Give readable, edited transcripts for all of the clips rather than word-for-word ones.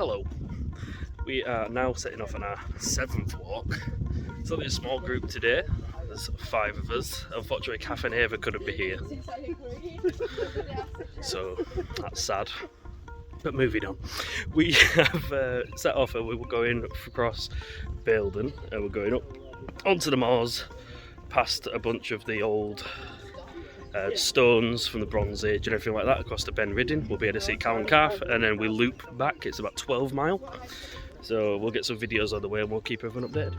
Hello. We are now setting off on our 7th walk. It's only a small group today. There's 5 of us. Unfortunately, Kath and Ava couldn't be here. So that's sad. But moving on. We have set off and we were going across Baildon and we're going up onto the moors, past a bunch of the old stones from the Bronze Age and everything like that across to Ben Riddin. We'll be able to see Cow and Calf, and then we loop back. It's about 12 miles. So we'll get some videos on the way and we'll keep everyone updated.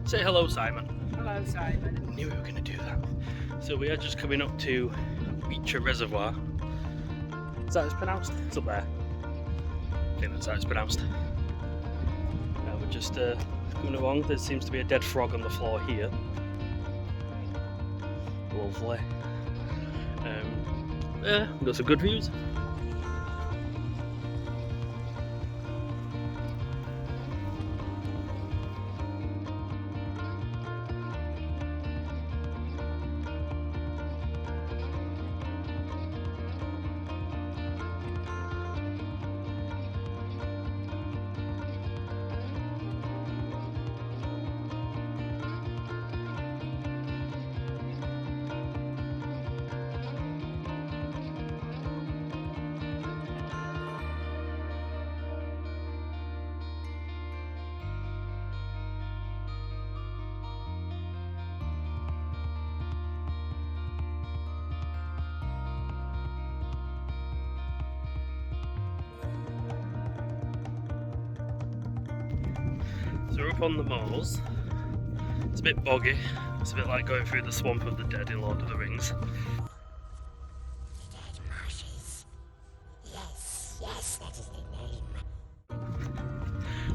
Say hello, Simon. Hello, Simon. Knew we were going to do that. So we are just coming up to Yorkshire Reservoir. Is that how it's pronounced? It's up there. I think that's how it's pronounced. Now we're just coming along. There seems to be a dead frog on the floor here. Lovely. Yeah, we've got some good views. So we're up on the moors. It's a bit boggy. It's a bit like going through the swamp of the dead in Lord of the Rings. Dead marshes. Yes, that is the name.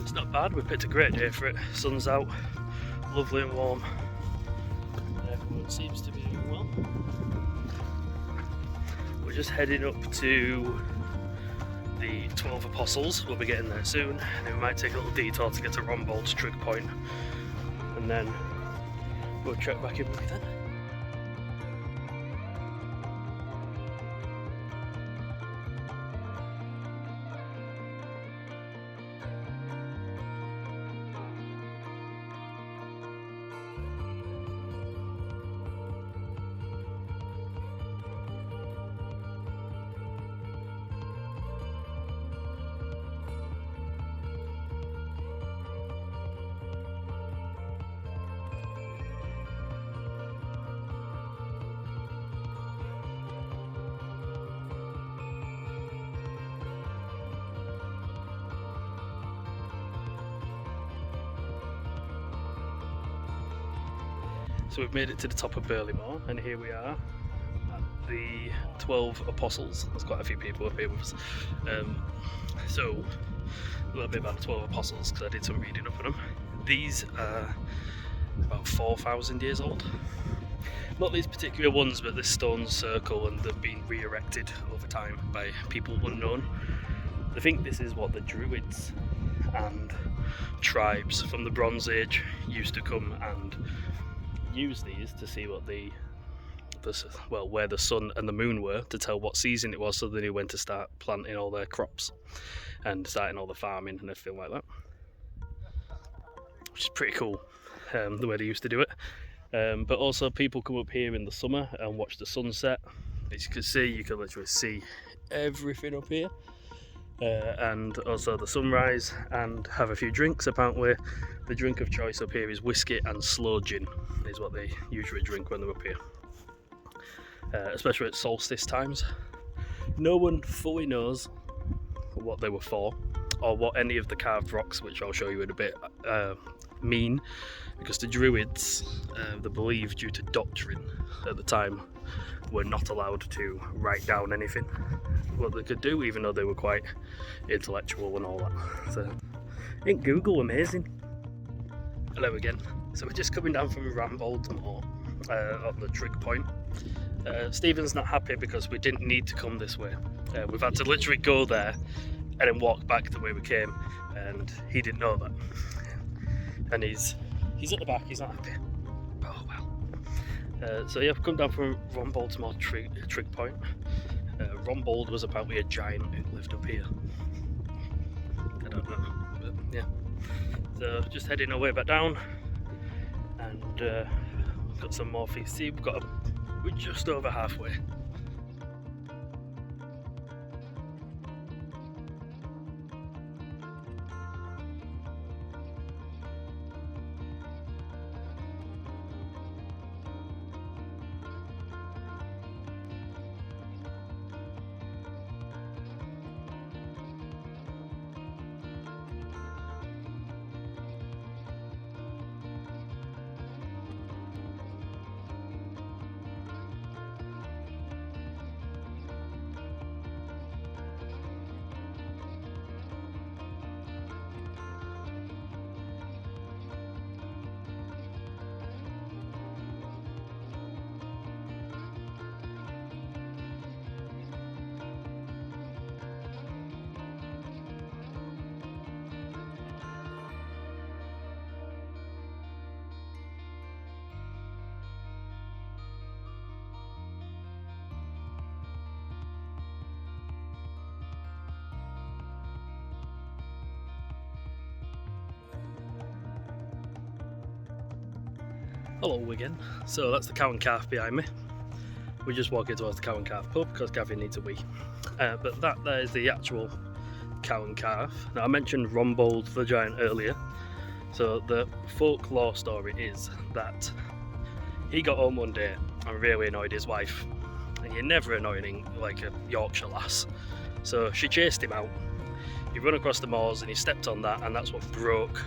It's not bad. We picked a great day for it. Sun's out, lovely and warm. Everyone seems to be doing well. We're just heading up to the 12 Apostles. We'll be getting there soon, and then we might take a little detour to get to Rombold's trig point, and then we'll check back in with you then. So we've made it to the top of Moor, and here we are at the 12 Apostles. There's quite a few people up here with us. So a little bit about the 12 Apostles, because I did some reading up on them. These are about 4,000 years old. Not these particular ones, but this stone circle, and they've been re-erected over time by people unknown. I think this is what the Druids and tribes from the Bronze Age used to come and use these to see what where the sun and the moon were, to tell what season it was, so they knew when to start planting all their crops and starting all the farming and everything like that, which is pretty cool, the way they used to do it. But also people come up here in the summer and watch the sunset. As you can see, you can literally see everything up here, and also the sunrise, and have a few drinks. Apparently the drink of choice up here is whiskey and sloe gin, is what they usually drink when they're up here, especially at solstice times. No one fully knows what they were for, or what any of the carved rocks, which I'll show you in a bit, mean, because the Druids, they believed due to doctrine at the time, were not allowed to write down anything what they could do, even though they were quite intellectual and all that. So, ain't Google amazing? Hello again. So we're just coming down from Baildon to Moor on the trig point. Stephen's not happy because we didn't need to come this way. We've had to literally go there and then walk back the way we came, and he didn't know that. And he's at the back, he's not happy. Oh well. So yeah, we've come down from Baildon to Moor trig point. Baildon was apparently a giant who lived up here. I don't know, but yeah. So just heading our way back down, and we've got some more feet. See, we're just over halfway. Hello again. So that's the Cow and Calf behind me. We're just walking towards the Cow and Calf pub because Gavin needs a wee. But that there is the actual Cow and Calf. Now I mentioned Baildon the giant earlier. So the folklore story is that he got home one day and really annoyed his wife. And you're never annoying like a Yorkshire lass. So she chased him out. He ran across the moors and he stepped on that, and that's what broke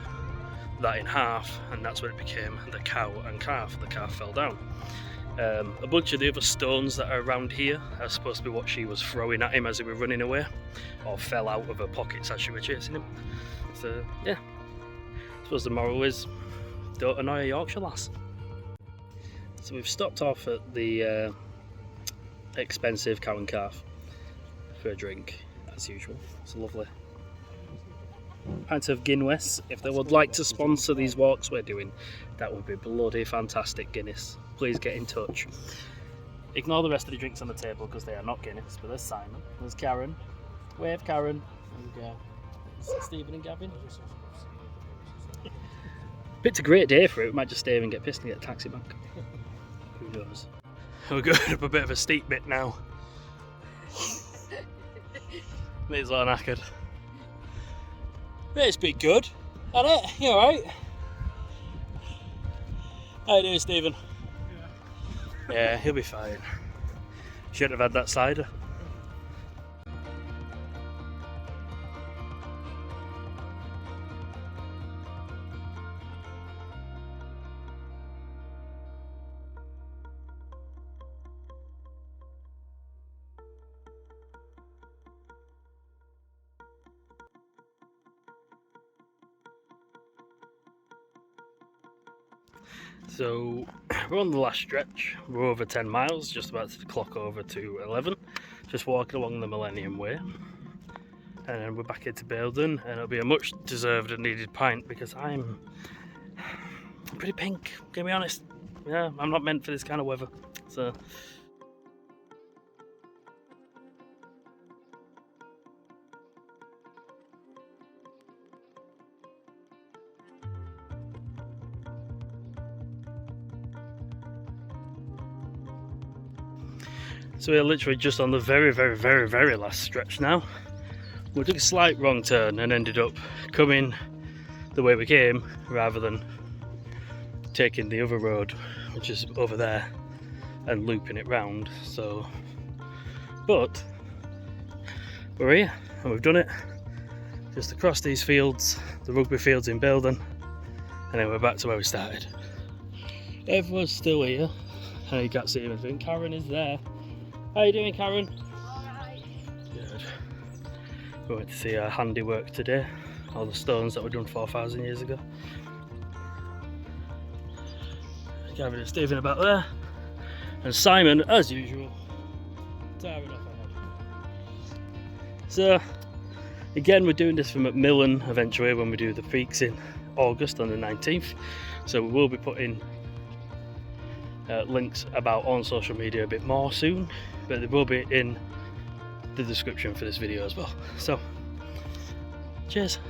that in half, and that's when it became the Cow and Calf. The calf fell down. A bunch of the other stones that are around here are supposed to be what she was throwing at him as he was running away, or fell out of her pockets as she was chasing him. So yeah, I suppose the moral is, don't annoy a Yorkshire lass. So we've stopped off at the expensive Cow and Calf for a drink as usual. It's lovely. Pint of Guinness. If they would like to sponsor these walks we're doing, that would be bloody fantastic. Guinness, please get in touch. Ignore the rest of the drinks on the table because they are not Guinness, but there's Simon, there's Karen, wave Karen, and Stephen and Gavin. It's a great day for it. We might just stay here and get pissed and get a taxi back. Who knows? We're going up a bit of a steep bit now. These are knackered. It's been good, hasn't it? You alright? How you doing, Stephen? Yeah, he'll be fine. Shouldn't have had that cider. So we're on the last stretch. We're over 10 miles, just about to clock over to 11. Just walking along the Millennium Way. And then we're back into Baildon, and it'll be a much deserved and needed pint because I'm pretty pink, gonna be honest. Yeah, I'm not meant for this kind of weather. So we're literally just on the very last stretch now. We took a slight wrong turn and ended up coming the way we came rather than taking the other road, which is over there, and looping it round. So, but we're here and we've done it. Just across these fields, the rugby fields in Baildon, and then we're back to where we started. Everyone's still here, and you can't see anything. Karen is there. How you doing, Karen? Alright. Good. We went to see our handiwork today, all the stones that were done 4,000 years ago. Gavin and Stephen about there, and Simon, as usual, tearing off ahead. So, again, we're doing this from Macmillan eventually when we do the peaks in August on the 19th. So we will be putting links about on social media a bit more soon, but they will be in the description for this video as well. So, cheers.